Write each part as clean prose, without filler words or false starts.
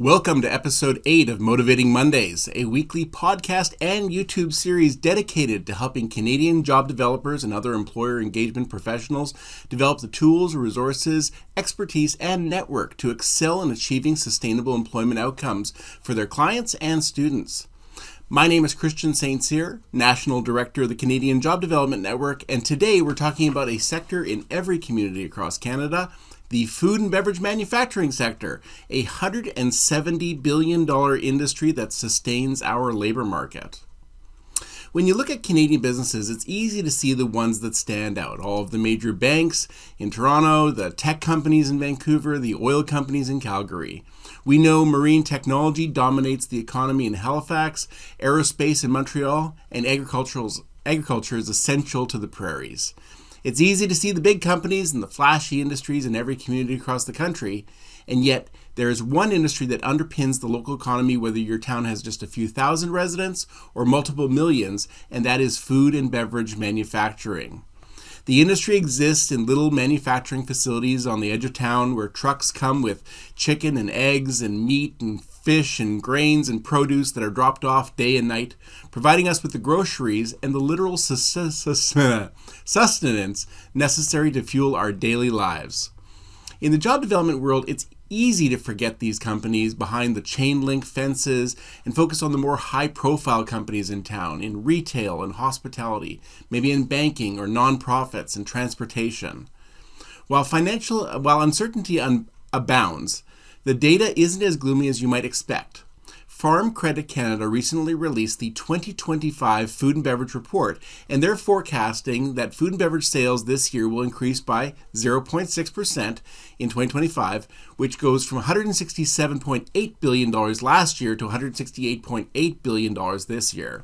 Welcome to episode 8 of Motivating Mondays, a weekly podcast and YouTube series dedicated to helping Canadian job developers and other employer engagement professionals develop the tools, resources, expertise, and network to excel in achieving sustainable employment outcomes for their clients and students. My name is Christian St. Cyr, National Director of the Canadian Job Development Network, and today we're talking about a sector in every community across Canada, the food and beverage manufacturing sector, a $170 billion industry that sustains our labor market. When you look at Canadian businesses, it's easy to see the ones that stand out. All of the major banks in Toronto, the tech companies in Vancouver, the oil companies in Calgary. We know marine technology dominates the economy in Halifax, aerospace in Montreal, and agriculture is essential to the prairies. It's easy to see the big companies and the flashy industries in every community across the country, and yet there is one industry that underpins the local economy whether your town has just a few thousand residents or multiple millions, and that is food and beverage manufacturing. The industry exists in little manufacturing facilities on the edge of town where trucks come with chicken and eggs and meat and fish and grains and produce that are dropped off day and night, providing us with the groceries and the literal sustenance necessary to fuel our daily lives. In the job development world, it's easy to forget these companies behind the chain link fences and focus on the more high-profile companies in town, in retail and hospitality, maybe in banking or nonprofits and transportation. While uncertainty abounds, the data isn't as gloomy as you might expect. Farm Credit Canada recently released the 2025 Food and Beverage Report, and they're forecasting that food and beverage sales this year will increase by 0.6% in 2025, which goes from $167.8 billion last year to $168.8 billion this year.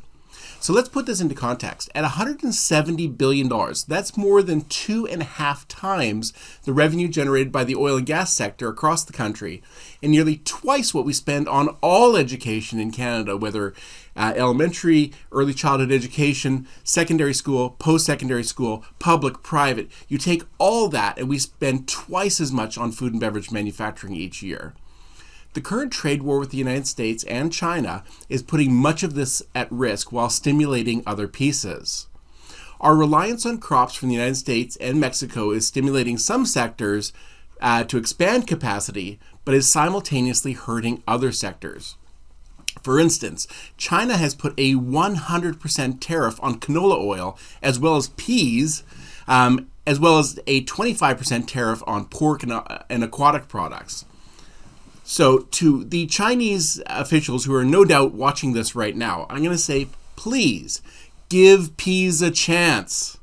So let's put this into context. At $170 billion, that's more than 2.5 times the revenue generated by the oil and gas sector across the country, and nearly twice what we spend on all education in Canada, whether elementary, early childhood education, secondary school, post-secondary school, public, private. You take all that and we spend twice as much on food and beverage manufacturing each year. The current trade war with the United States and China is putting much of this at risk while stimulating other pieces. Our reliance on crops from the United States and Mexico is stimulating some sectors to expand capacity, but is simultaneously hurting other sectors. For instance, China has put a 100% tariff on canola oil, as well as peas, as well as a 25% tariff on pork and aquatic products. So to the Chinese officials who are no doubt watching this right now, I'm going to say, please give peas a chance.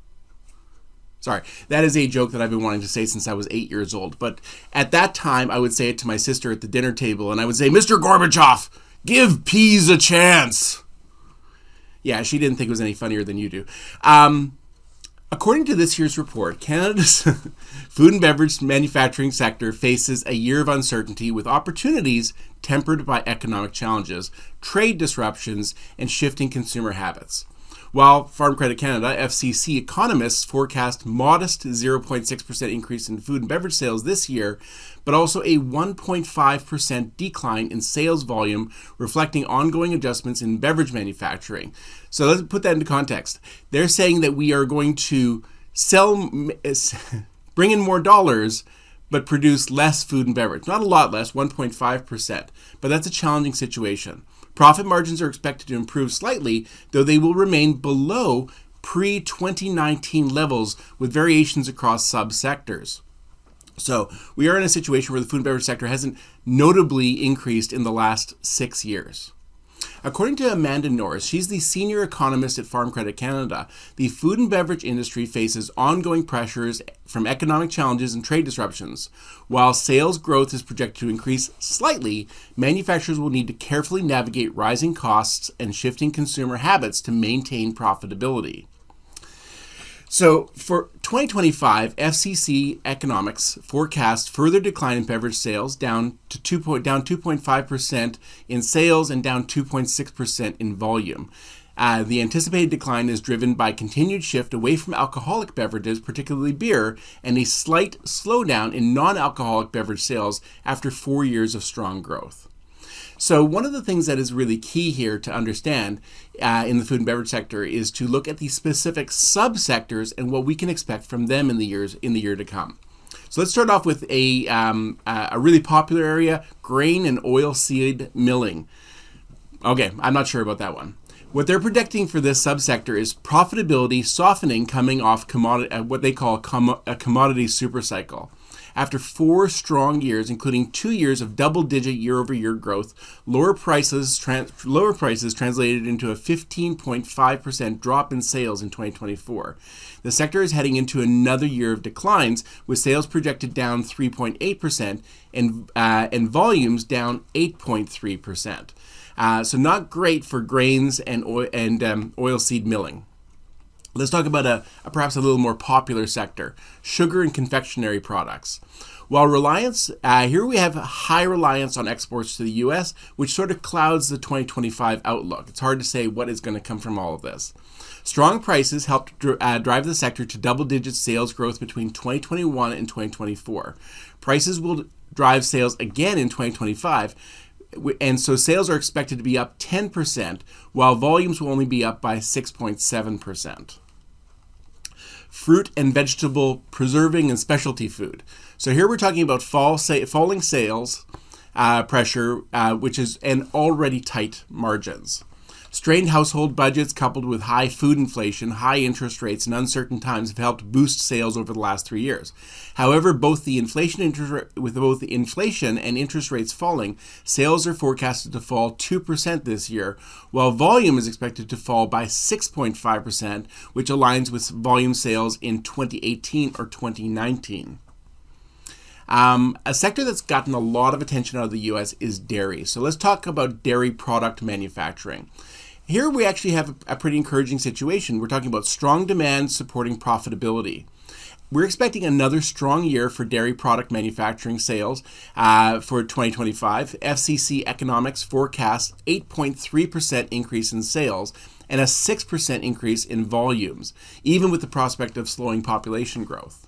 Sorry, that is a joke that I've been wanting to say since I was 8 years old. But at that time, I would say it to my sister at the dinner table, and I would say, Mr. Gorbachev, give peas a chance. Yeah, she didn't think it was any funnier than you do. According to this year's report, Canada's food and beverage manufacturing sector faces a year of uncertainty with opportunities tempered by economic challenges, trade disruptions, and shifting consumer habits. While Farm Credit Canada, FCC economists forecast modest 0.6% increase in food and beverage sales this year, but also a 1.5% decline in sales volume, reflecting ongoing adjustments in beverage manufacturing. So let's put that into context. They're saying that we are going to bring in more dollars, but produce less food and beverage. Not a lot less, 1.5%, but that's a challenging situation. Profit margins are expected to improve slightly, though they will remain below pre-2019 levels with variations across subsectors. So we are in a situation where the food and beverage sector hasn't notably increased in the last 6 years. According to Amanda Norris, she's the senior economist at Farm Credit Canada, the food and beverage industry faces ongoing pressures from economic challenges and trade disruptions. While sales growth is projected to increase slightly, manufacturers will need to carefully navigate rising costs and shifting consumer habits to maintain profitability. So for 2025, FCC economics forecast further decline in beverage sales, down 2.5% in sales and down 2.6% in volume. The anticipated decline is driven by continued shift away from alcoholic beverages, particularly beer, and a slight slowdown in non-alcoholic beverage sales after 4 years of strong growth. So one of the things that is really key here to understand in the food and beverage sector is to look at the specific subsectors and what we can expect from them in the year to come. So let's start off with a really popular area, grain and oilseed milling. Okay, I'm not sure about that one. What they're predicting for this subsector is profitability softening coming off what they call a commodity supercycle. After 4 strong years, including 2 years of double-digit year-over-year growth, lower prices translated into a 15.5% drop in sales in 2024. The sector is heading into another year of declines, with sales projected down 3.8% and volumes down 8.3%. So not great for grains and oilseed milling. Let's talk about perhaps a little more popular sector, sugar and confectionery products. While here we have a high reliance on exports to the U.S., which sort of clouds the 2025 outlook. It's hard to say what is going to come from all of this. Strong prices helped drive the sector to double-digit sales growth between 2021 and 2024. Prices will drive sales again in 2025, and so sales are expected to be up 10%, while volumes will only be up by 6.7%. Fruit and vegetable preserving and specialty food. So here we're talking about falling sales pressure, and already tight margins. Strained household budgets coupled with high food inflation, high interest rates, and uncertain times have helped boost sales over the last 3 years. However, with both the inflation and interest rates falling, sales are forecasted to fall 2% this year, while volume is expected to fall by 6.5%, which aligns with volume sales in 2018 or 2019. A sector that's gotten a lot of attention out of the U.S. is dairy. So let's talk about dairy product manufacturing. Here we actually have a pretty encouraging situation. We're talking about strong demand supporting profitability. We're expecting another strong year for dairy product manufacturing sales for 2025. FCC Economics forecasts 8.3% increase in sales and a 6% increase in volumes, even with the prospect of slowing population growth.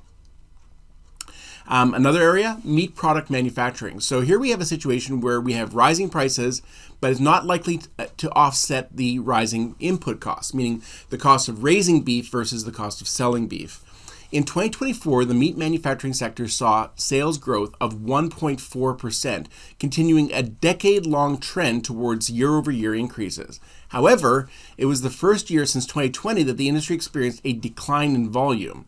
Another area, meat product manufacturing. So here we have a situation where we have rising prices, but it's not likely to offset the rising input costs, meaning the cost of raising beef versus the cost of selling beef. In 2024, the meat manufacturing sector saw sales growth of 1.4%, continuing a decade-long trend towards year-over-year increases. However, it was the first year since 2020 that the industry experienced a decline in volume.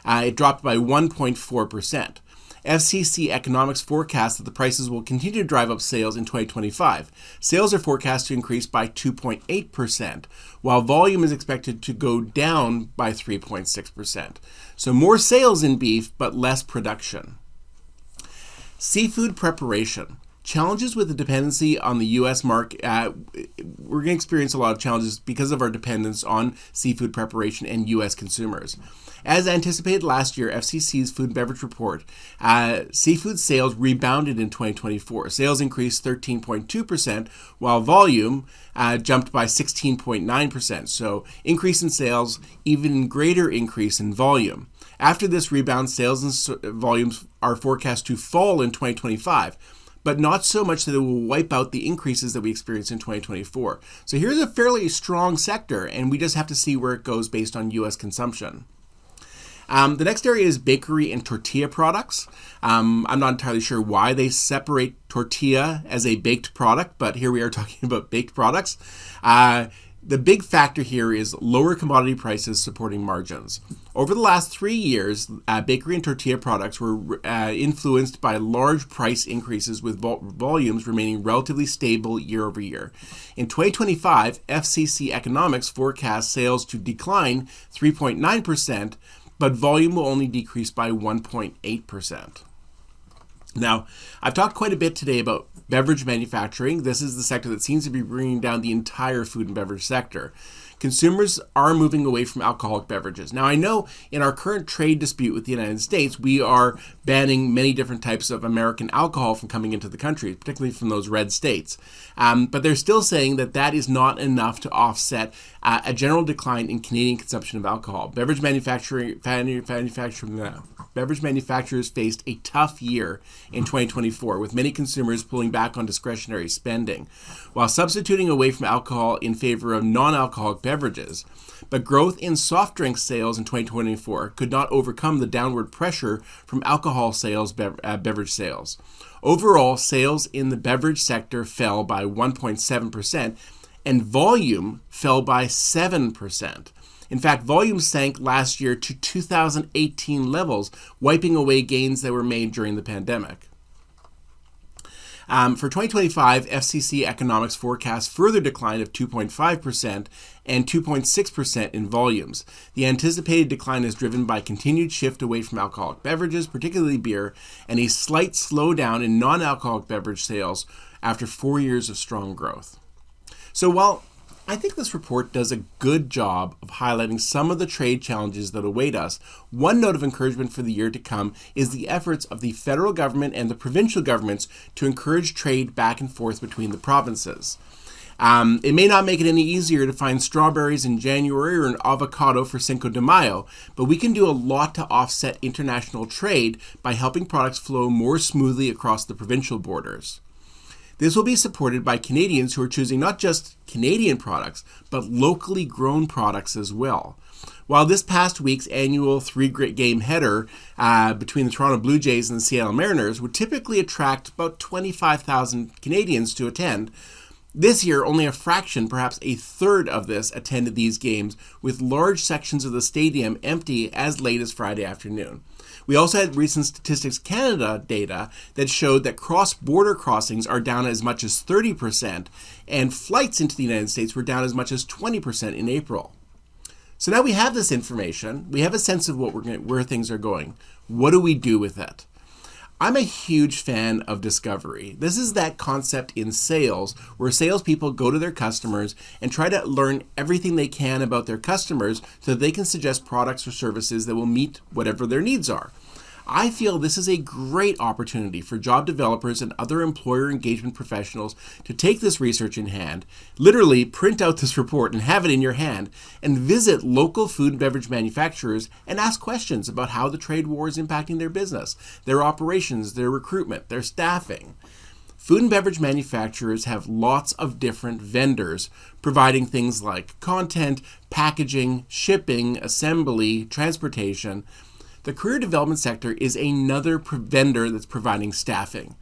It dropped by 1.4%. FCC Economics forecasts that the prices will continue to drive up sales in 2025. Sales are forecast to increase by 2.8%, while volume is expected to go down by 3.6%. So more sales in beef, but less production. Seafood preparation. Challenges with the dependency on the U.S. market. We're going to experience a lot of challenges because of our dependence on seafood preparation and U.S. consumers. As anticipated last year, FCC's Food and Beverage Report, seafood sales rebounded in 2024. Sales increased 13.2%, while volume jumped by 16.9%. So increase in sales, even greater increase in volume. After this rebound, sales and volumes are forecast to fall in 2025. But not so much that it will wipe out the increases that we experienced in 2024. So here's a fairly strong sector, and we just have to see where it goes based on U.S. consumption. The next area is bakery and tortilla products. I'm not entirely sure why they separate tortilla as a baked product, but here we are talking about baked products. The big factor here is lower commodity prices supporting margins. Over the last 3 years, bakery and tortilla products were influenced by large price increases, with volumes remaining relatively stable year over year. In 2025, FCC Economics forecasts sales to decline 3.9%, but volume will only decrease by 1.8%. Now, I've talked quite a bit today about beverage manufacturing. This is the sector that seems to be bringing down the entire food and beverage sector. Consumers are moving away from alcoholic beverages. Now, I know in our current trade dispute with the United States, we are banning many different types of American alcohol from coming into the country, particularly from those red states. But they're still saying that that is not enough to offset a general decline in Canadian consumption of alcohol. Beverage manufacturing beverage manufacturers faced a tough year in 2024, with many consumers pulling back on discretionary spending, while substituting away from alcohol in favor of non-alcoholic beverages. But growth in soft drink sales in 2024 could not overcome the downward pressure from alcohol sales, beverage sales. Overall, sales in the beverage sector fell by 1.7%, and volume fell by 7%. In fact, volume sank last year to 2018 levels, wiping away gains that were made during the pandemic. For 2025, FCC Economics forecasts further decline of 2.5% and 2.6% in volumes. The anticipated decline is driven by continued shift away from alcoholic beverages, particularly beer, and a slight slowdown in non-alcoholic beverage sales after 4 years of strong growth. So while I think this report does a good job of highlighting some of the trade challenges that await us, one note of encouragement for the year to come is the efforts of the federal government and the provincial governments to encourage trade back and forth between the provinces. It may not make it any easier to find strawberries in January or an avocado for Cinco de Mayo, but we can do a lot to offset international trade by helping products flow more smoothly across the provincial borders. This will be supported by Canadians who are choosing not just Canadian products, but locally grown products as well. While this past week's annual 3-game header between the Toronto Blue Jays and the Seattle Mariners would typically attract about 25,000 Canadians to attend, this year only a fraction, perhaps a third of this, attended these games, with large sections of the stadium empty as late as Friday afternoon. We also had recent Statistics Canada data that showed that cross-border crossings are down as much as 30%, and flights into the United States were down as much as 20% in April. So now we have this information, we have a sense of where things are going. What do we do with it? I'm a huge fan of discovery. This is that concept in sales where salespeople go to their customers and try to learn everything they can about their customers so that they can suggest products or services that will meet whatever their needs are. I feel this is a great opportunity for job developers and other employer engagement professionals to take this research in hand, literally print out this report and have it in your hand, and visit local food and beverage manufacturers and ask questions about how the trade war is impacting their business, their operations, their recruitment, their staffing. Food and beverage manufacturers have lots of different vendors providing things like content, packaging, shipping, assembly, transportation. The career development sector is another vendor that's providing staffing.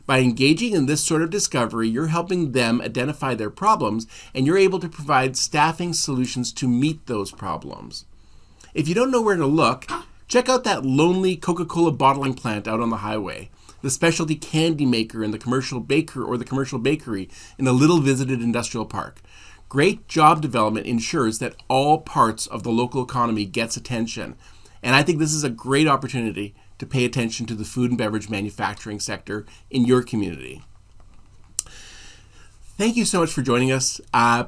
By engaging in this sort of discovery, you're helping them identify their problems, and you're able to provide staffing solutions to meet those problems. If you don't know where to look, check out that lonely Coca-Cola bottling plant out on the highway, the specialty candy maker and the commercial baker or the commercial bakery in a little visited industrial park. Great job development ensures that all parts of the local economy gets attention. And I think this is a great opportunity to pay attention to the food and beverage manufacturing sector in your community. Thank you so much for joining us.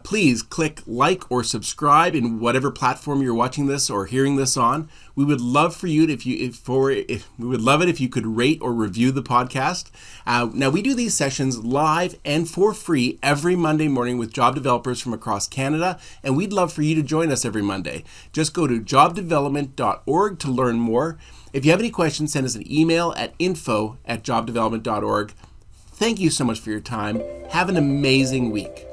Please click like or subscribe in whatever platform you're watching this or hearing this on. We would love for you we would love it if you could rate or review the podcast. Now we do these sessions live and for free every Monday morning with job developers from across Canada, and we'd love for you to join us every Monday. Just go to jobdevelopment.org to learn more. If you have any questions, send us an email at info@jobdevelopment.org. Thank you so much for your time. Have an amazing week.